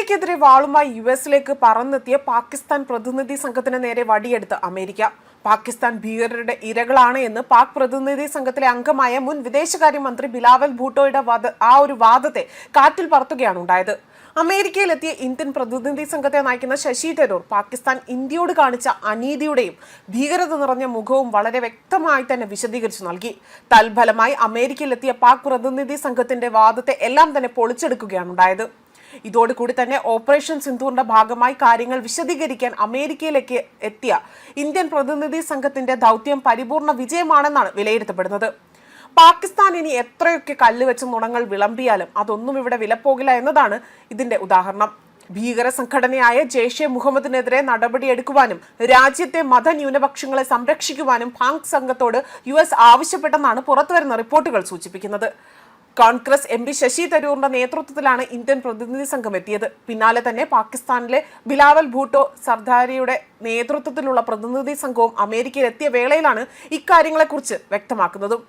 ഇന്ത്യക്കെതിരെ വാളുമായി യുഎസിലേക്ക് പറന്നെത്തിയ പാകിസ്ഥാൻ പ്രതിനിധി സംഘത്തിന് നേരെ വടിയെടുത്ത് അമേരിക്ക. പാകിസ്ഥാൻ ഭീകരരുടെ ഇരകളാണ് എന്ന് പാക് പ്രതിനിധി സംഘത്തിലെ അംഗമായ മുൻ വിദേശകാര്യമന്ത്രി ബിലാവൽ ഭൂട്ടോയുടെ വാദത്തെ കാറ്റിൽ പറത്തുകയാണ് ഉണ്ടായത്. അമേരിക്കയിലെത്തിയ ഇന്ത്യൻ പ്രതിനിധി സംഘത്തെ നയിക്കുന്ന ശശി തരൂർ പാകിസ്ഥാൻ ഇന്ത്യയോട് കാണിച്ച അനീതിയുടെയും ഭീകരത നിറഞ്ഞ മുഖവും വളരെ വ്യക്തമായി തന്നെ വിശദീകരിച്ചു നൽകി. തൽഫലമായി അമേരിക്കയിലെത്തിയ പാക് പ്രതിനിധി സംഘത്തിന്റെ വാദത്തെ എല്ലാം തന്നെ പൊളിച്ചെടുക്കുകയാണ് ഉണ്ടായത്. ഇതോടുകൂടി തന്നെ ഓപ്പറേഷൻ സിന്ദൂറിന്റെ ഭാഗമായി കാര്യങ്ങൾ വിശദീകരിക്കാൻ അമേരിക്കയിലേക്ക് എത്തിയ ഇന്ത്യൻ പ്രതിനിധി സംഘത്തിന്റെ ദൗത്യം പരിപൂർണ വിജയമാണെന്നാണ് വിലയിരുത്തപ്പെടുന്നത്. പാകിസ്ഥാൻ ഇനി എത്രയൊക്കെ കല്ലുവെച്ച് നുണങ്ങൾ വിളമ്പിയാലും അതൊന്നും ഇവിടെ വിലപ്പോകില്ല എന്നതാണ് ഇതിന്റെ ഉദാഹരണം. ഭീകര സംഘടനയായ ജെയ്ഷെ മുഹമ്മദിനെതിരെ നടപടിയെടുക്കുവാനും രാജ്യത്തെ മതന്യൂനപക്ഷങ്ങളെ സംരക്ഷിക്കുവാനും പാക് സംഘത്തോട് US ആവശ്യപ്പെട്ടെന്നാണ് പുറത്തുവരുന്ന റിപ്പോർട്ടുകൾ സൂചിപ്പിക്കുന്നത്. കോൺഗ്രസ് MP ശശി തരൂറിന്റെ നേതൃത്വത്തിലാണ് ഇന്ത്യൻ പ്രതിനിധി സംഘം എത്തിയത്. പിന്നാലെ തന്നെ പാകിസ്ഥാനിലെ ബിലാവൽ ഭൂട്ടോ സർദാരിയുടെ നേതൃത്വത്തിലുള്ള പ്രതിനിധി സംഘവും അമേരിക്കയിൽ എത്തിയ വേളയിലാണ് ഇക്കാര്യങ്ങളെക്കുറിച്ച് വ്യക്തമാക്കുന്നതും.